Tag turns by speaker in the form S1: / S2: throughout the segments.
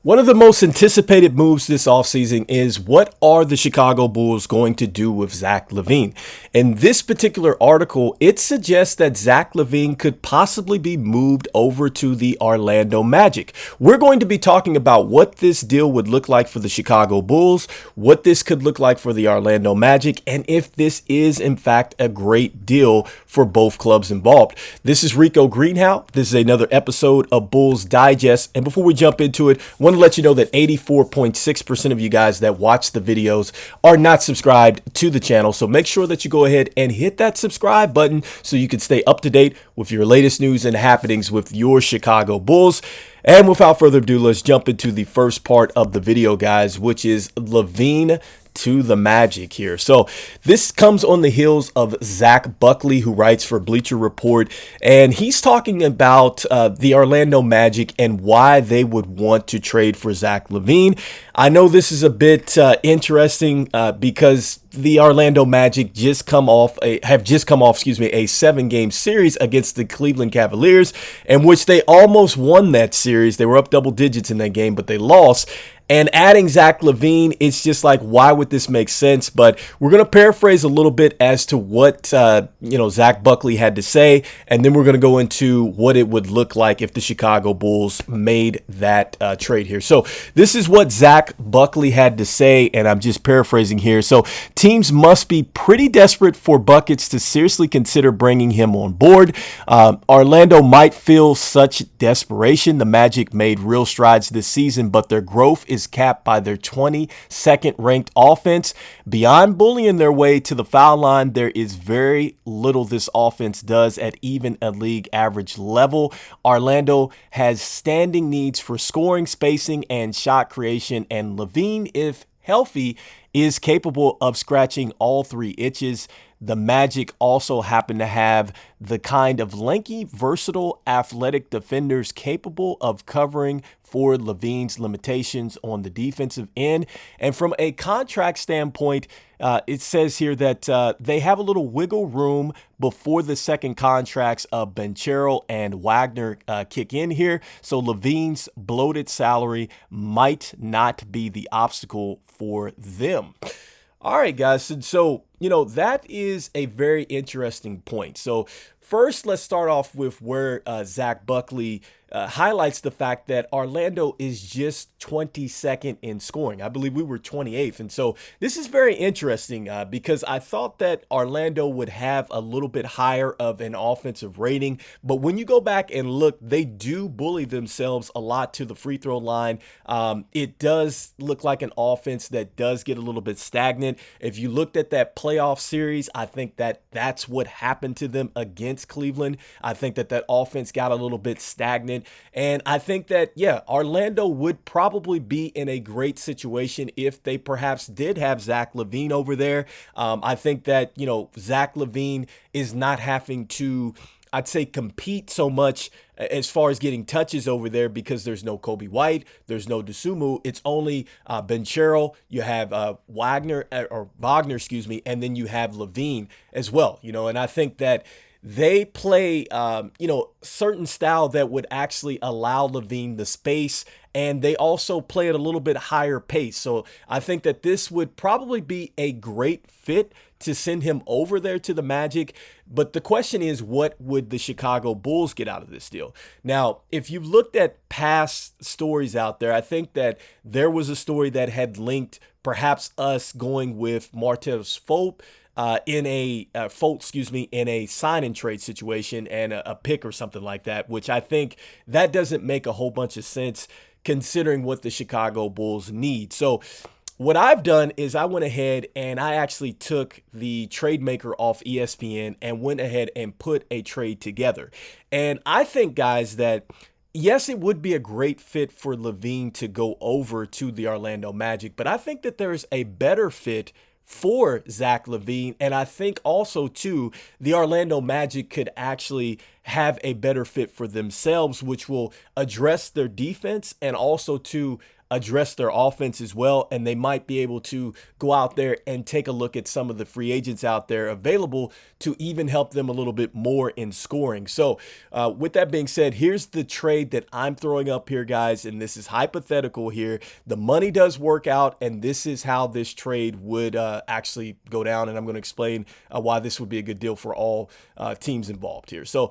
S1: One of the most anticipated moves this offseason is what are the Chicago Bulls going to do with Zach LaVine? In this particular article, it suggests that Zach LaVine could possibly be moved over to the Orlando Magic. We're going to be talking about what this deal would look like for the Chicago Bulls, what this could look like for the Orlando Magic, and if this is in fact a great deal for both clubs involved. This is Rico Greenhowe. This is another episode of Bulls Digest. And before we jump into it, I want to let you know that 84.6% of you guys that watch the videos are not subscribed to the channel. So make sure that you go ahead and hit that subscribe button so you can stay up to date with your latest news and happenings with your Chicago Bulls. And without further ado, let's jump into the first part of the video, guys, which is LaVine to the Magic here. So this comes on the heels of Zach Buckley, who writes for Bleacher Report, and he's talking about the Orlando Magic and why they would want to trade for Zach LaVine. I know this is a bit interesting because the Orlando Magic have just come off a 7-game series against the Cleveland Cavaliers, in which they almost won that series. They were up double digits in that game, but they lost. And adding Zach LaVine, it's just like, why would this make sense? But we're going to paraphrase a little bit as to what, Zach Buckley had to say. And then we're going to go into what it would look like if the Chicago Bulls made that trade here. So this is what Zach Buckley had to say, and I'm just paraphrasing here. So teams must be pretty desperate for buckets to seriously consider bringing him on board. Orlando might feel such desperation. The Magic made real strides this season, but their growth is capped by their 22nd ranked offense. Beyond bullying their way to the foul line, there is very little this offense does at even a league average level. Orlando has standing needs for scoring, spacing, and shot creation, and LaVine, if healthy, is capable of scratching all three itches. The Magic also happen to have the kind of lanky, versatile, athletic defenders capable of covering for LaVine's limitations on the defensive end. And from a contract standpoint, it says here that they have a little wiggle room before the second contracts of Banchero and Wagner kick in here. So LaVine's bloated salary might not be the obstacle for them. All right, guys. So, that is a very interesting point. So first, let's start off with where Zach Buckley highlights the fact that Orlando is just 22nd in scoring. I believe we were 28th. And so this is very interesting because I thought that Orlando would have a little bit higher of an offensive rating. But when you go back and look, they do bully themselves a lot to the free throw line. It does look like an offense that does get a little bit stagnant. If you looked at that playoff series, I think that that's what happened to them against Cleveland. I think that offense got a little bit stagnant. And I think that, Orlando would probably be in a great situation if they perhaps did have Zach LaVine over there. I think that, Zach LaVine is not having to, I'd say, compete so much as far as getting touches over there because there's no Kobe White, there's no Dosunmu. It's only Banchero, you have Wagner, and then you have LaVine as well, and I think that they play, certain style that would actually allow LaVine the space, and they also play at a little bit higher pace. So I think that this would probably be a great fit to send him over there to the Magic. But the question is, what would the Chicago Bulls get out of this deal? Now, if you've looked at past stories out there, I think that there was a story that had linked perhaps us going with Martez Fultz in a sign and trade situation and a pick or something like that, which I think that doesn't make a whole bunch of sense considering what the Chicago Bulls need. So what I've done is I went ahead and I actually took the trade maker off ESPN and went ahead and put a trade together. And I think, guys, that yes, it would be a great fit for LaVine to go over to the Orlando Magic, but I think that there's a better fit for Zach LaVine. And I think also, too, the Orlando Magic could actually have a better fit for themselves, which will address their defense and also to address their offense as well. And they might be able to go out there and take a look at some of the free agents out there available to even help them a little bit more in scoring. So with that being said, here's the trade that I'm throwing up here, guys. And this is hypothetical here. The money does work out, and this is how this trade would actually go down. And I'm going to explain why this would be a good deal for all teams involved here. So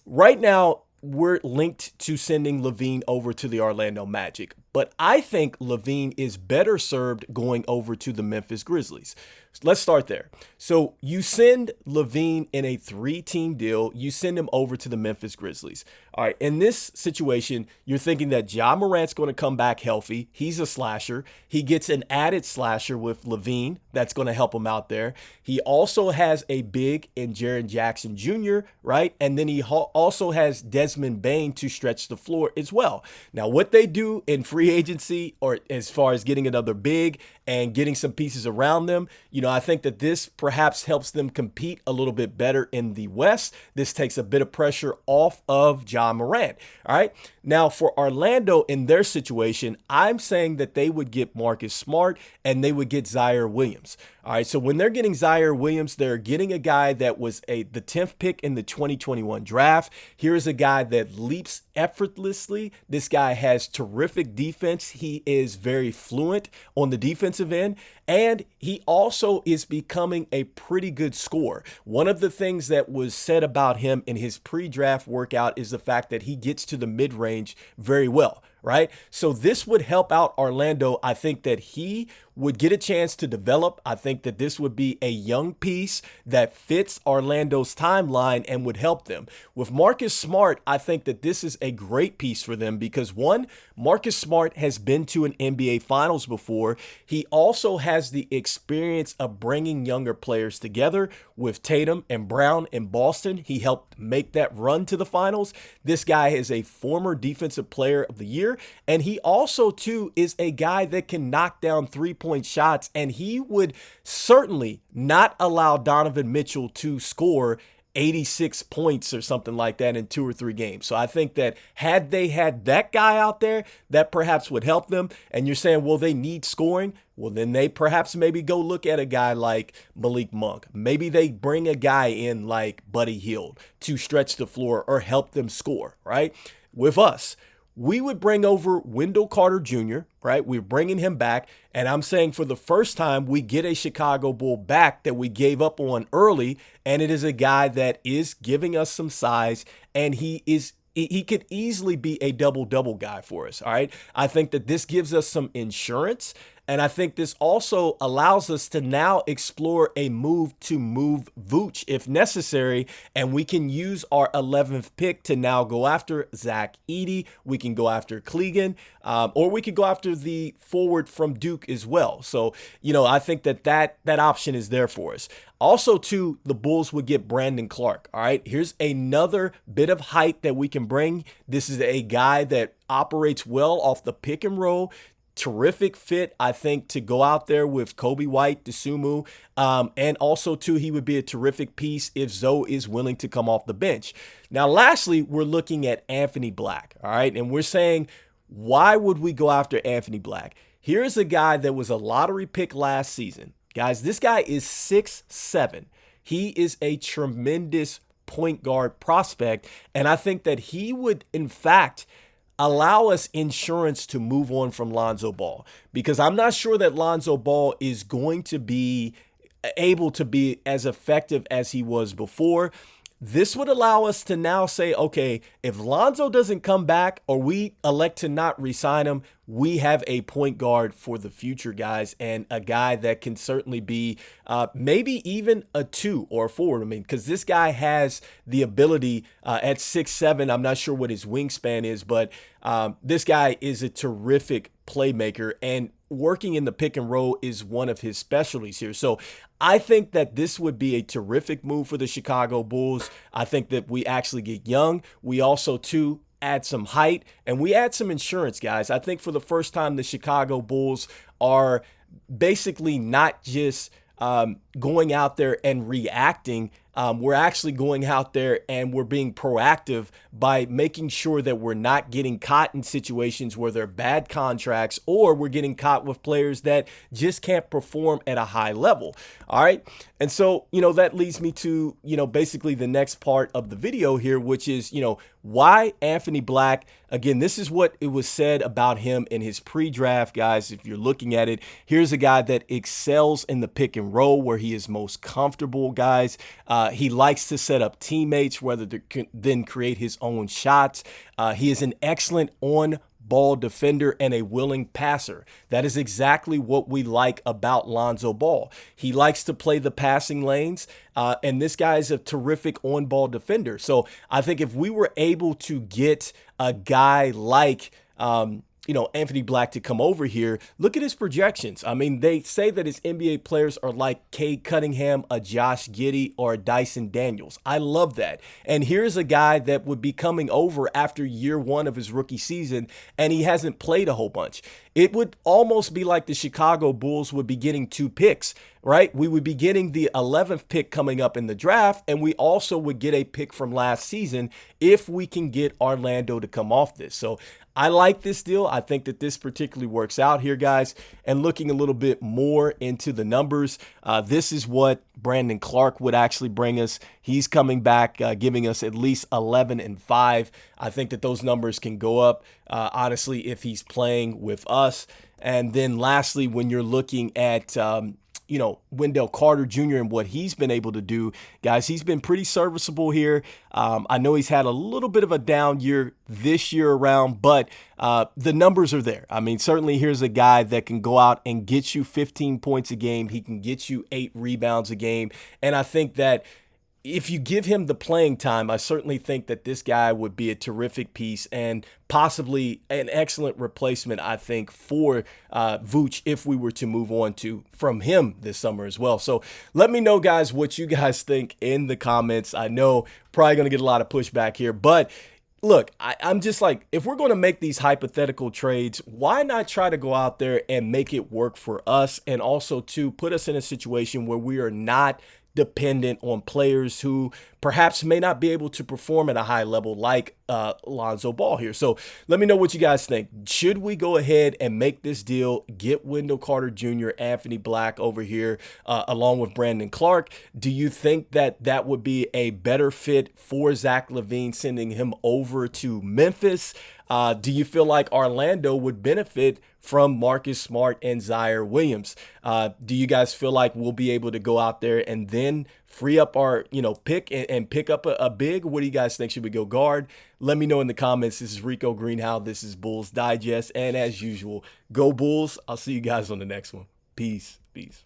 S1: right now, we're linked to sending LaVine over to the Orlando Magic, but I think LaVine is better served going over to the Memphis Grizzlies. Let's start there. So you send LaVine in a 3-team deal. You send him over to the Memphis Grizzlies. All right, in this situation, you're thinking that Ja Morant's going to come back healthy. He's a slasher. He gets an added slasher with LaVine that's going to help him out there. He also has a big in Jaren Jackson Jr., right? And then he also has Desmond Bane to stretch the floor as well. Now, what they do in free agency, or as far as getting another big and getting some pieces around them, I think that this perhaps helps them compete a little bit better in the West. This takes a bit of pressure off of Ja Morant. All right. Now, for Orlando in their situation, I'm saying that they would get Marcus Smart and they would get Zaire Williams. All right. So when they're getting Zaire Williams, they're getting a guy that was the 10th pick in the 2021 draft. Here's a guy that leaps effortlessly. This guy has terrific defense. He is very fluent on the defensive end, and he also is becoming a pretty good scorer. One of the things that was said about him in his pre-draft workout is the fact that he gets to the mid-range very well, right? So this would help out Orlando. I think that he would get a chance to develop. I think that this would be a young piece that fits Orlando's timeline and would help them. With Marcus Smart, I think that this is a great piece for them because, one, Marcus Smart has been to an NBA Finals before. He also has the experience of bringing younger players together with Tatum and Brown in Boston. He helped make that run to the finals. This guy is a former Defensive Player of the Year, and he also, too, is a guy that can knock down three-point shots, and he would certainly not allow Donovan Mitchell to score 86 points or something like that in 2 or 3 games. So I think that had they had that guy out there, that perhaps would help them. And you're saying, well, they need scoring. Well, then they perhaps maybe go look at a guy like Malik Monk. Maybe they bring a guy in like Buddy Hield to stretch the floor or help them score, right? With us, we would bring over Wendell Carter Jr., right? We're bringing him back. And I'm saying for the first time, we get a Chicago Bull back that we gave up on early. And it is a guy that is giving us some size, and he could easily be a double-double guy for us, all right? I think that this gives us some insurance, and I think this also allows us to now explore a move to move Vooch if necessary, and we can use our 11th pick to now go after Zach Edey. We can go after Clegan, or we could go after the forward from Duke as well. So, I think that option is there for us. Also, too, the Bulls would get Brandon Clark. All right, here's another bit of height that we can bring. This is a guy that operates well off the pick and roll. Terrific fit, I think, to go out there with Kobe White, DeSumo, and also, too, he would be a terrific piece if Zoe is willing to come off the bench. Now, lastly, we're looking at Anthony Black, all right, and we're saying, why would we go after Anthony Black? Here's a guy that was a lottery pick last season. Guys, this guy is 6'7". He is a tremendous point guard prospect, and I think that he would, in fact, allow us insurance to move on from Lonzo Ball, because I'm not sure that Lonzo Ball is going to be able to be as effective as he was before. This would allow us to now say, okay, if Lonzo doesn't come back or we elect to not re-sign him, we have a point guard for the future, guys, and a guy that can certainly be maybe even a 2 or a forward. I mean, because this guy has the ability at 6'7". I'm not sure what his wingspan is, but this guy is a terrific playmaker, and working in the pick and roll is one of his specialties here. So I think that this would be a terrific move for the Chicago Bulls. I think that we actually get young. We also, too, add some height, and we add some insurance, guys. I think for the first time, the Chicago Bulls are basically not just going out there and reacting we're actually going out there and we're being proactive by making sure that we're not getting caught in situations where they're bad contracts or we're getting caught with players that just can't perform at a high level. All right. And so, that leads me to, basically the next part of the video here, which is, why Anthony Black. Again, this is what it was said about him in his pre-draft, guys. If you're looking at it, here's a guy that excels in the pick and roll where he is most comfortable, guys. He likes to set up teammates, whether to then create his own shots. He is an excellent on-ball defender and a willing passer. That is exactly what we like about Lonzo Ball. He likes to play the passing lanes, and this guy is a terrific on-ball defender. So I think if we were able to get a guy like Anthony Black to come over here, look at his projections. I mean, they say that his NBA players are like Cade Cunningham, a Josh Giddey, or a Dyson Daniels. I love that. And here's a guy that would be coming over after year one of his rookie season, and he hasn't played a whole bunch. It would almost be like the Chicago Bulls would be getting 2 picks, right? We would be getting the 11th pick coming up in the draft, and we also would get a pick from last season if we can get Orlando to come off this. So I like this deal. I think that this particularly works out here, guys. And looking a little bit more into the numbers, this is what Brandon Clark would actually bring us. He's coming back, giving us at least 11 and 5. I think that those numbers can go up, honestly, if he's playing with us. And then lastly, when you're looking at Wendell Carter Jr. and what he's been able to do, guys, he's been pretty serviceable here. I know he's had a little bit of a down year this year around, but the numbers are there. I mean, certainly here's a guy that can go out and get you 15 points a game. He can get you 8 rebounds a game. And I think that if you give him the playing time, I certainly think that this guy would be a terrific piece and possibly an excellent replacement, I think, for Vooch if we were to move on from him this summer as well. So let me know, guys, what you guys think in the comments. I know probably going to get a lot of pushback here, but look, I'm just like, if we're going to make these hypothetical trades, why not try to go out there and make it work for us, and also to put us in a situation where we are not dependent on players who perhaps may not be able to perform at a high level like Lonzo Ball here. So let me know what you guys think. Should we go ahead and make this deal, get Wendell Carter Jr., Anthony Black over here, along with Brandon Clark? Do you think that that would be a better fit for Zach LaVine, sending him over to Memphis? Do you feel like Orlando would benefit from Marcus Smart and Zaire Williams? Do you guys feel like we'll be able to go out there and then free up our, pick and pick up a big? What do you guys think? Should we go guard? Let me know in the comments. This is Rico Greenhowe. This is Bulls Digest. And as usual, go Bulls. I'll see you guys on the next one. Peace. Peace.